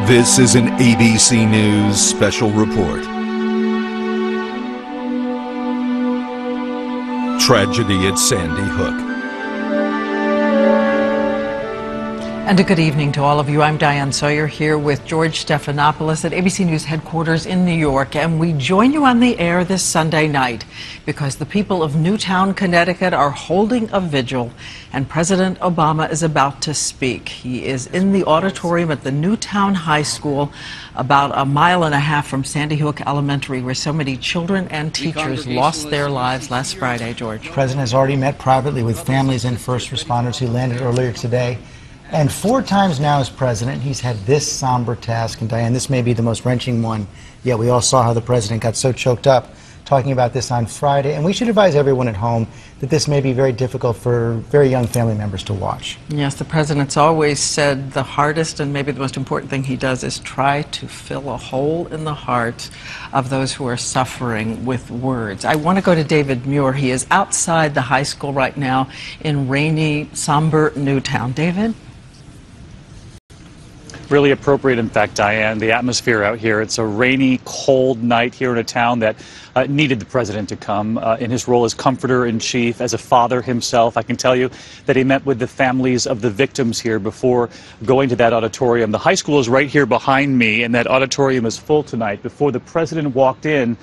This is an ABC News special report. Tragedy at Sandy Hook. And a good evening to all of you. I'm Diane Sawyer here with George Stephanopoulos at ABC News headquarters in New York. And we join you on the air this Sunday night because the people of Newtown, Connecticut are holding a vigil and President Obama is about to speak. He is in the auditorium at the Newtown High School, about a mile and a half from Sandy Hook Elementary, where so many children and teachers lost their lives last Friday, George. The president has already met privately with families and first responders who landed earlier today. And 4 times now as president, he's had this somber task. And Diane, this may be the most wrenching one yet. We all saw how the president got so choked up talking about this on Friday. And we should advise everyone at home that this may be very difficult for very young family members to watch. Yes, the president's always said the hardest and maybe the most important thing he does is try to fill a hole in the hearts of those who are suffering with words. I want to go to David Muir. He is outside the high school right now in rainy, somber Newtown. David? Really appropriate, in fact, Diane, the atmosphere out here. It's a rainy, cold night here in a town that needed the president to come. In his role as comforter-in-chief, as a father himself, I can tell you that he met with the families of the victims here before going to that auditorium. The high school is right here behind me, and that auditorium is full tonight. Before the president walked in,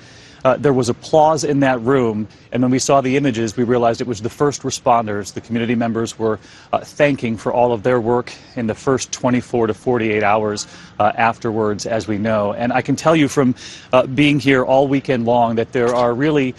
there was applause in that room, and when we saw the images, we realized it was the first responders. The community members were thanking for all of their work in the first 24 to 48 hours afterwards, as we know. And I can tell you from being here all weekend long that there are really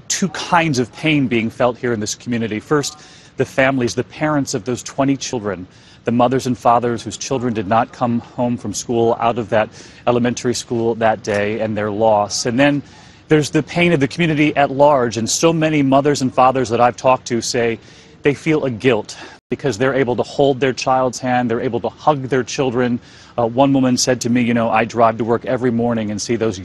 2 kinds of pain being felt here in this community. First, the families, the parents of those 20 children, the mothers and fathers whose children did not come home from school, out of that elementary school that day, and their loss. And then there's the pain of the community at large, and so many mothers and fathers that I've talked to say they feel a guilt because they're able to hold their child's hand, they're able to hug their children. One woman said to me, you know, I drive to work every morning and see those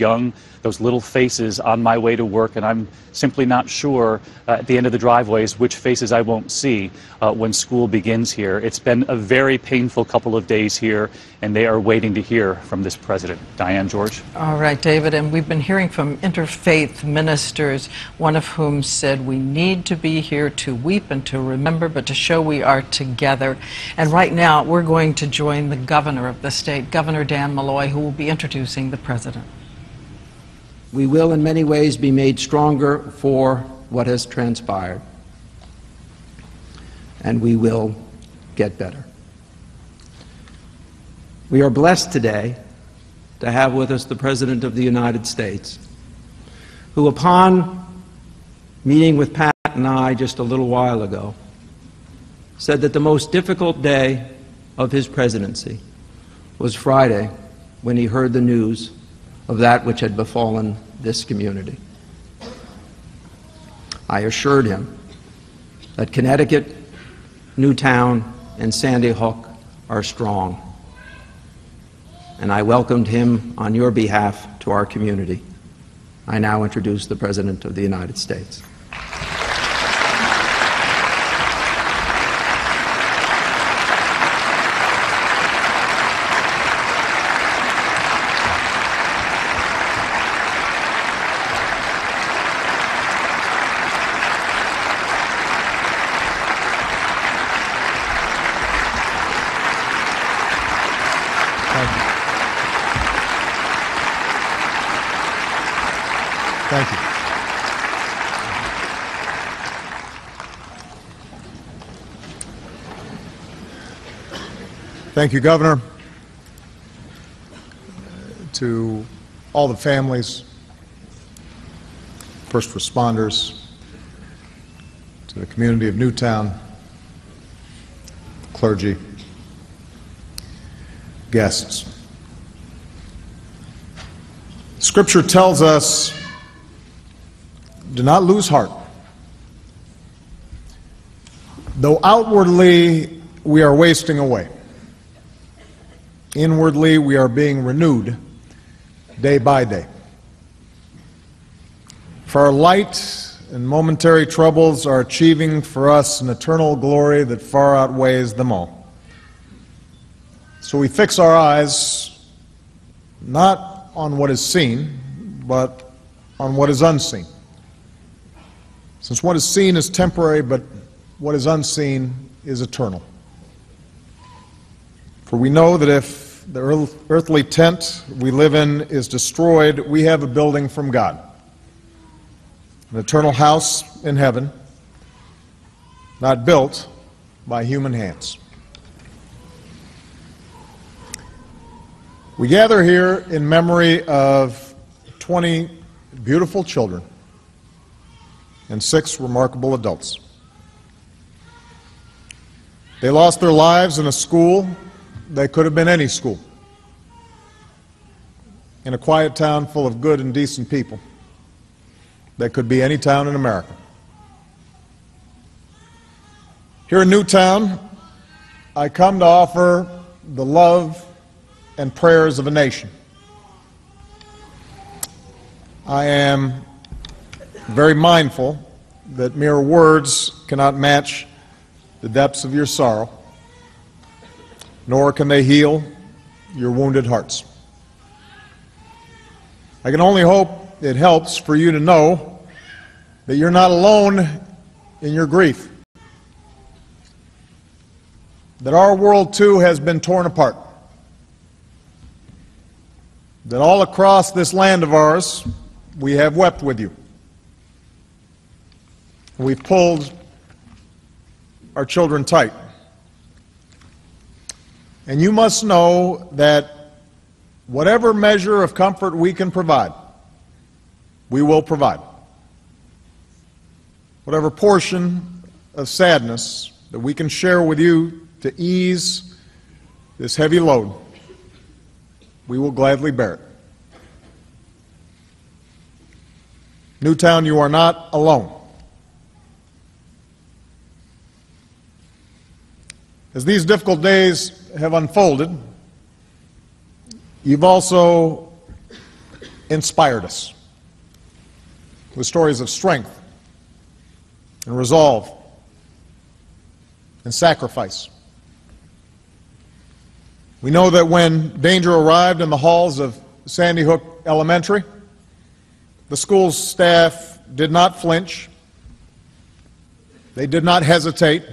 little faces on my way to work, and I'm simply not sure at the end of the driveways which faces I won't see when school begins here. It's been a very painful couple of days here, and they are waiting to hear from this president. Diane, George. All right, David, and we've been hearing from interfaith ministers, one of whom said we need to be here to weep and to remember, but to show we are together. And right now, we're going to join the governor of the state, Governor Dan Malloy, who will be introducing the president. We will in many ways be made stronger for what has transpired, and we will get better. We are blessed today to have with us the President of the United States, who, upon meeting with Pat and I just a little while ago, said that the most difficult day of his presidency was Friday, when he heard the news of that which had befallen this community. I assured him that Connecticut, Newtown, and Sandy Hook are strong, and I welcomed him on your behalf to our community. I now introduce the President of the United States. Thank you. Thank you, Governor. To all the families, first responders, to the community of Newtown, clergy, guests. Scripture tells us, do not lose heart. Though outwardly we are wasting away, inwardly we are being renewed day by day. For our light and momentary troubles are achieving for us an eternal glory that far outweighs them all. So we fix our eyes not on what is seen, but on what is unseen. Since what is seen is temporary, but what is unseen is eternal. For we know that if the earthly tent we live in is destroyed, we have a building from God, an eternal house in heaven, not built by human hands. We gather here in memory of 20 beautiful children and 6 remarkable adults. They lost their lives in a school that could have been any school, in a quiet town full of good and decent people that could be any town in America. Here in Newtown, I come to offer the love and prayers of a nation. I am very mindful that mere words cannot match the depths of your sorrow, nor can they heal your wounded hearts. I can only hope it helps for you to know that you're not alone in your grief, that our world too has been torn apart, that all across this land of ours we have wept with you. We've pulled our children tight. And you must know that whatever measure of comfort we can provide, we will provide. Whatever portion of sadness that we can share with you to ease this heavy load, we will gladly bear it. Newtown, you are not alone. As these difficult days have unfolded, you've also inspired us with stories of strength and resolve and sacrifice. We know that when danger arrived in the halls of Sandy Hook Elementary, the school's staff did not flinch. They did not hesitate.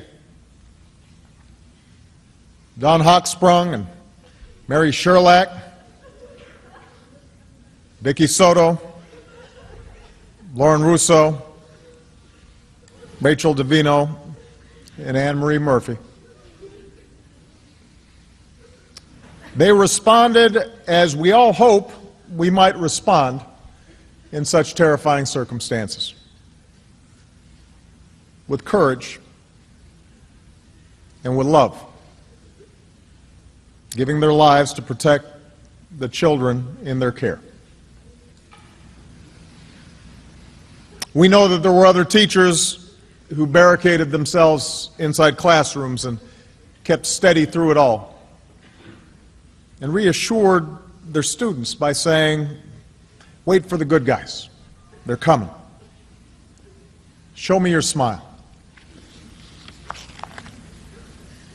Don Hochsprung and Mary Sherlack, Vicki Soto, Lauren Russo, Rachel Davino, and Anne Marie Murphy. They responded as we all hope we might respond in such terrifying circumstances, with courage and with love, giving their lives to protect the children in their care. We know that there were other teachers who barricaded themselves inside classrooms and kept steady through it all, and reassured their students by saying, "Wait for the good guys. They're coming. Show me your smile."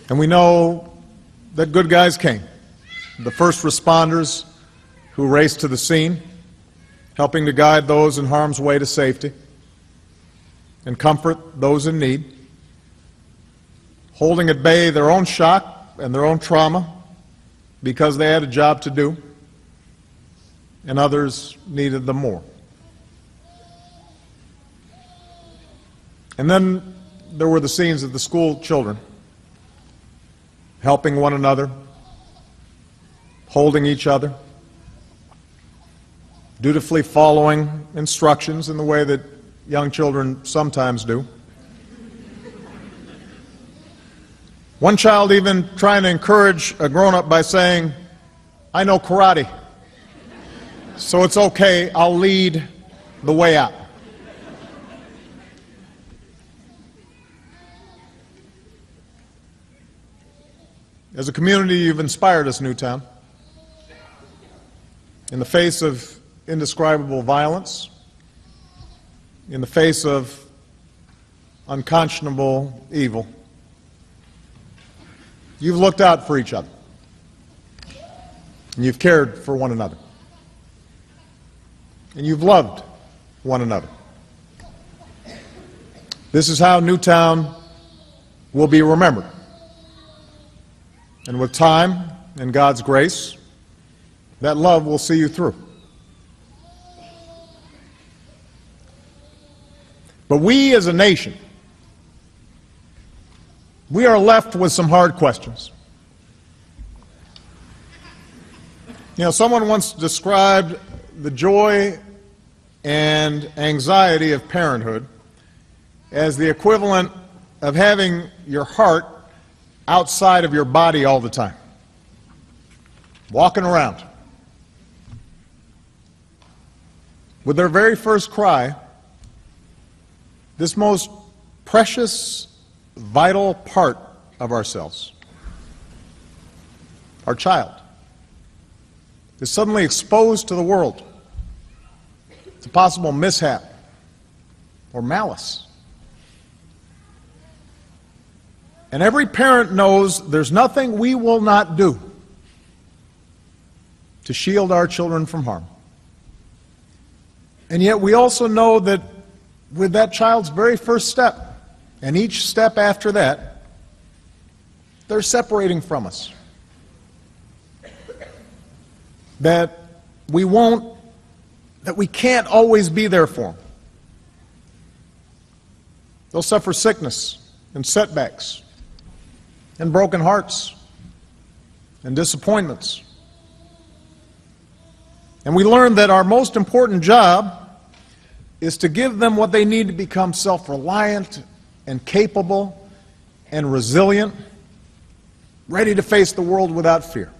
And we know that good guys came. The first responders who raced to the scene, helping to guide those in harm's way to safety and comfort those in need, holding at bay their own shock and their own trauma because they had a job to do and others needed them more. And then there were the scenes of the school children helping one another, holding each other, dutifully following instructions in the way that young children sometimes do. One child even trying to encourage a grown-up by saying, "I know karate, so it's okay, I'll lead the way out." As a community, you've inspired us, Newtown. In the face of indescribable violence, in the face of unconscionable evil, you've looked out for each other, and you've cared for one another. and you've loved one another. This is how Newtown will be remembered. And with time and God's grace, that love will see you through. But we as a nation, we are left with some hard questions. You know, someone once described the joy and anxiety of parenthood as the equivalent of having your heart outside of your body all the time, walking around. With their very first cry, this most precious, vital part of ourselves, our child, is suddenly exposed to the world, to possible mishap or malice. And every parent knows there's nothing we will not do to shield our children from harm. And yet we also know that with that child's very first step, and each step after that, they're separating from us. That we can't always be there for them. They'll suffer sickness and setbacks and broken hearts and disappointments. And we learn that our most important job is to give them what they need to become self-reliant and capable and resilient, ready to face the world without fear.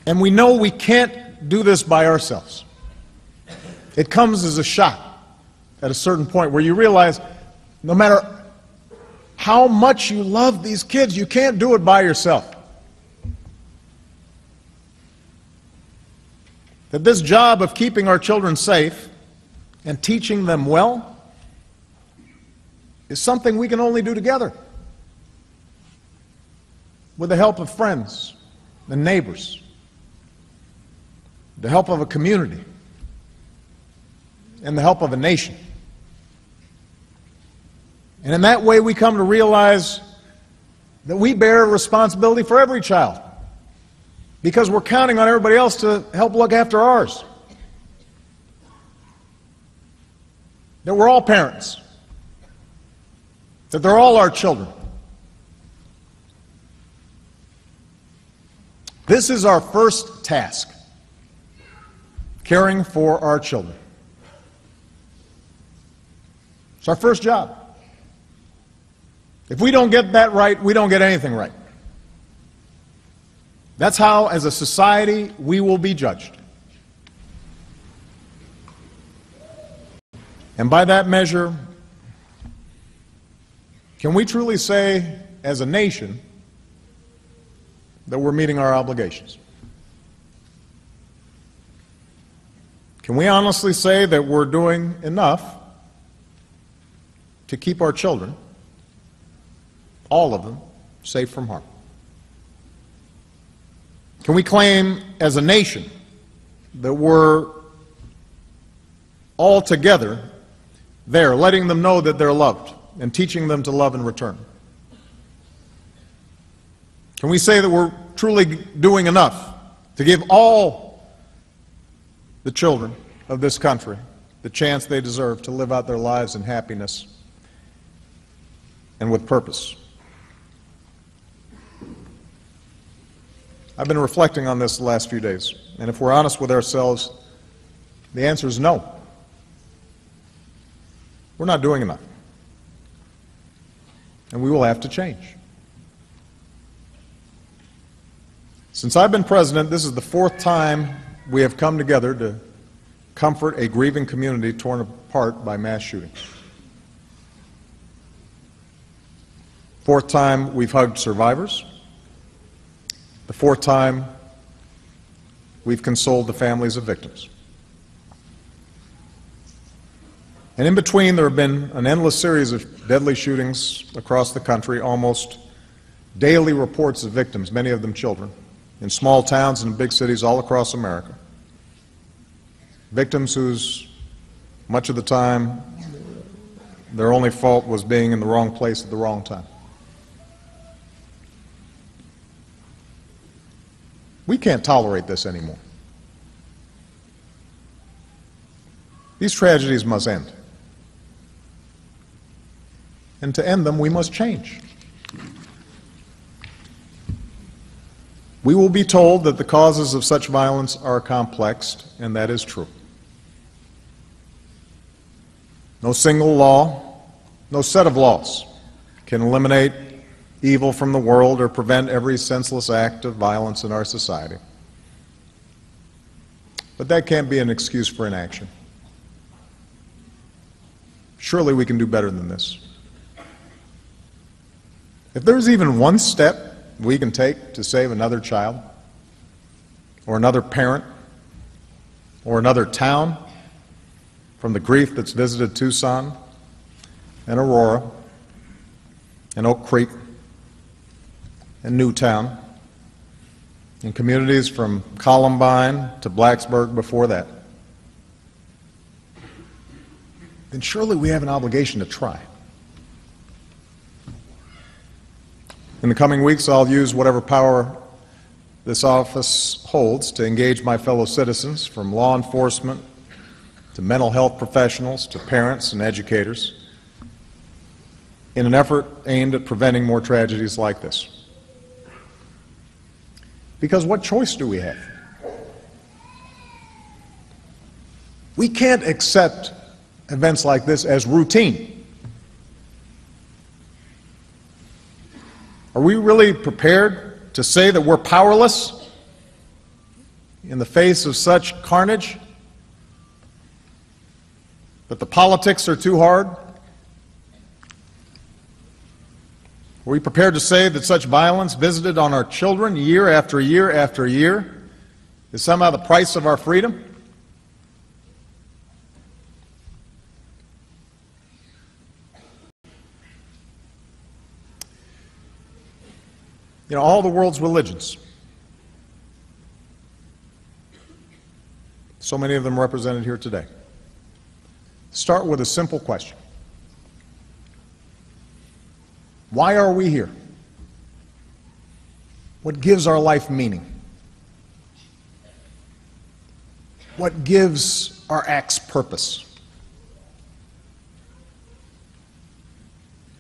And we know we can't do this by ourselves. It comes as a shock at a certain point where you realize no matter how much you love these kids, you can't do it by yourself. That this job of keeping our children safe and teaching them well is something we can only do together, with the help of friends and neighbors, the help of a community, and the help of a nation. And in that way we come to realize that we bear a responsibility for every child, because we're counting on everybody else to help look after ours. That we're all parents. That they're all our children. This is our first task, caring for our children. It's our first job. If we don't get that right, we don't get anything right. That's how, as a society, we will be judged. And by that measure, can we truly say, as a nation, that we're meeting our obligations? Can we honestly say that we're doing enough to keep our children, all of them, safe from harm? Can we claim as a nation that we're all together there, letting them know that they're loved and teaching them to love in return? Can we say that we're truly doing enough to give all the children of this country the chance they deserve to live out their lives in happiness and with purpose? I've been reflecting on this the last few days, and if we're honest with ourselves, the answer is no. We're not doing enough, and we will have to change. Since I've been president, this is the fourth time we have come together to comfort a grieving community torn apart by mass shootings. Fourth time we've hugged survivors. The fourth time we've consoled the families of victims. And in between, there have been an endless series of deadly shootings across the country, almost daily reports of victims, many of them children, in small towns and big cities all across America. Victims whose, much of the time, their only fault was being in the wrong place at the wrong time. We can't tolerate this anymore. These tragedies must end. And to end them, we must change. We will be told that the causes of such violence are complex, and that is true. No single law, no set of laws can eliminate evil from the world or prevent every senseless act of violence in our society. But that can't be an excuse for inaction. Surely we can do better than this. If there's even one step we can take to save another child, or another parent, or another town from the grief that's visited Tucson and Aurora and Oak Creek and Newtown, and communities from Columbine to Blacksburg before that, then surely we have an obligation to try. In the coming weeks, I'll use whatever power this office holds to engage my fellow citizens, from law enforcement to mental health professionals to parents and educators, in an effort aimed at preventing more tragedies like this. Because what choice do we have? We can't accept events like this as routine. Are we really prepared to say that we're powerless in the face of such carnage? That the politics are too hard? Are we prepared to say that such violence visited on our children year after year after year is somehow the price of our freedom? You know, all the world's religions, so many of them represented here today, start with a simple question. Why are we here? What gives our life meaning? What gives our acts purpose?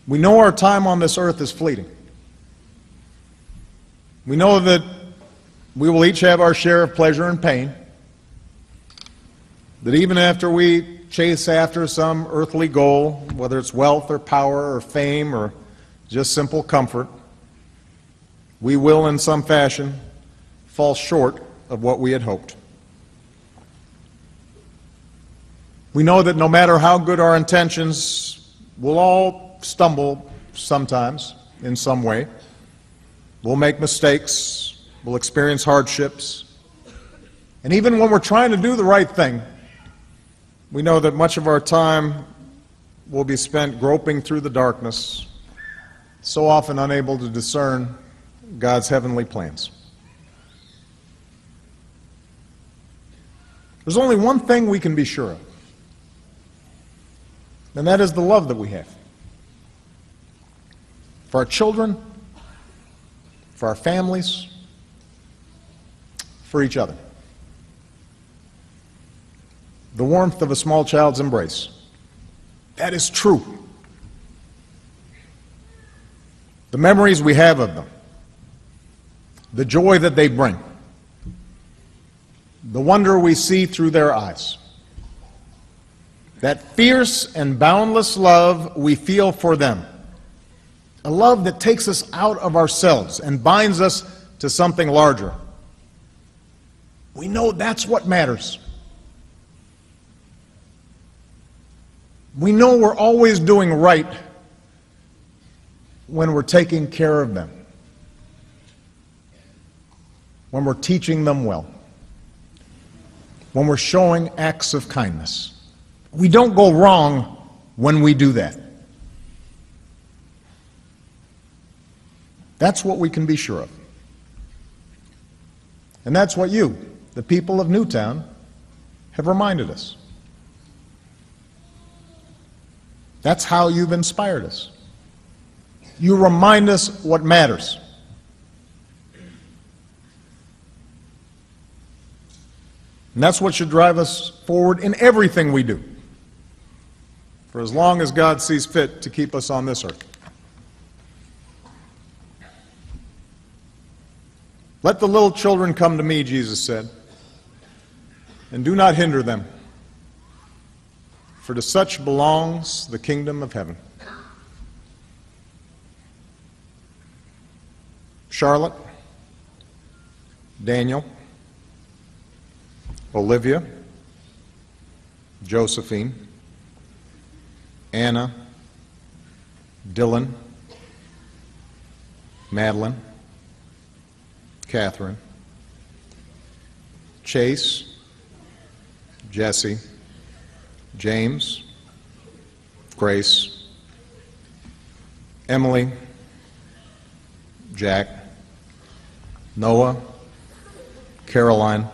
We know our time on this earth is fleeting. We know that we will each have our share of pleasure and pain, that even after we chase after some earthly goal, whether it's wealth or power or fame or just simple comfort, we will in some fashion fall short of what we had hoped. We know that no matter how good our intentions, we'll all stumble sometimes in some way. We'll make mistakes, we'll experience hardships, and even when we're trying to do the right thing, we know that much of our time will be spent groping through the darkness, so often unable to discern God's heavenly plans. There's only one thing we can be sure of, and that is the love that we have for our children, for our families, for each other. The warmth of a small child's embrace. That is true. The memories we have of them, the joy that they bring, the wonder we see through their eyes, that fierce and boundless love we feel for them, a love that takes us out of ourselves and binds us to something larger. We know that's what matters. We know we're always doing right when we're taking care of them, when we're teaching them well, when we're showing acts of kindness. We don't go wrong when we do that. That's what we can be sure of. And that's what you, the people of Newtown, have reminded us. That's how you've inspired us. You remind us what matters. And that's what should drive us forward in everything we do, for as long as God sees fit to keep us on this earth. Let the little children come to me, Jesus said, and do not hinder them, for to such belongs the kingdom of heaven. Charlotte, Daniel, Olivia, Josephine, Anna, Dylan, Madeline, Catherine, Chase, Jesse, James, Grace, Emily, Jack, Noah, Caroline,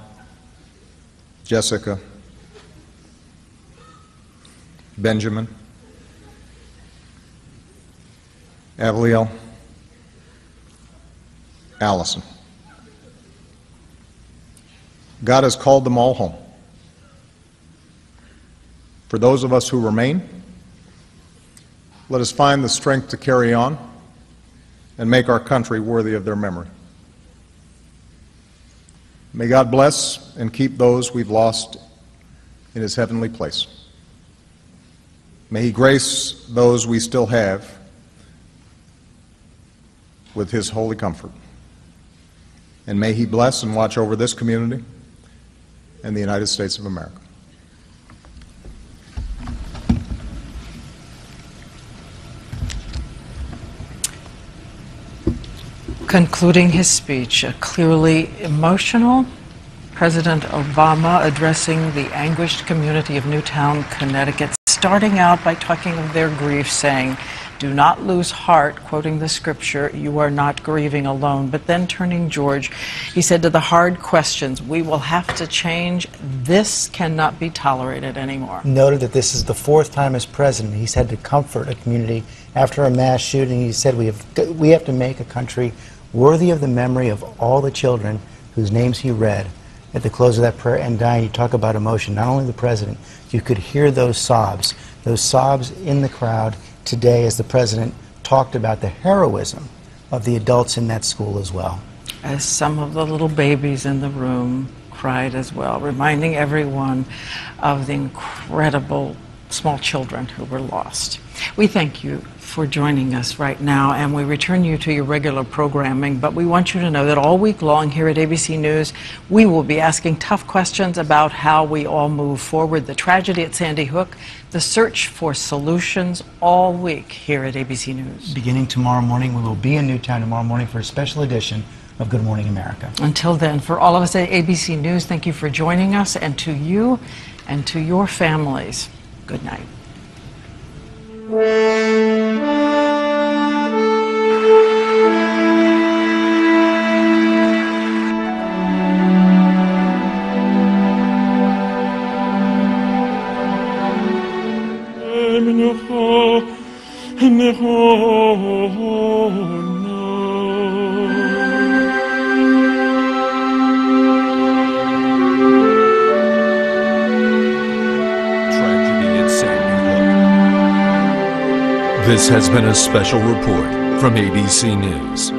Jessica, Benjamin, Avliel, Allison. God has called them all home. For those of us who remain, let us find the strength to carry on and make our country worthy of their memory. May God bless and keep those we've lost in His heavenly place. May He grace those we still have with His holy comfort. And may He bless and watch over this community and the United States of America. Concluding his speech, a clearly emotional President Obama addressing the anguished community of Newtown, Connecticut, starting out by talking of their grief, saying, "Do not lose heart," quoting the scripture, "you are not grieving alone." But then turning George, he said to the hard questions, we will have to change. This cannot be tolerated anymore. Noted that this is the fourth time as president he's had to comfort a community after a mass shooting. He said we have to make a country worthy of the memory of all the children whose names he read at the close of that prayer. And Diane, you talk about emotion, not only the president, you could hear those sobs in the crowd today as the president talked about the heroism of the adults in that school as well. As some of the little babies in the room cried as well, reminding everyone of the incredible small children who were lost. We thank you for joining us right now, and we return you to your regular programming, but we want you to know that all week long here at ABC News, we will be asking tough questions about how we all move forward, the tragedy at Sandy Hook, the search for solutions all week here at ABC News. Beginning tomorrow morning, we will be in Newtown tomorrow morning for a special edition of Good Morning America. Until then, for all of us at ABC News, thank you for joining us, and to you and to your families, good night. This has been a special report from ABC News.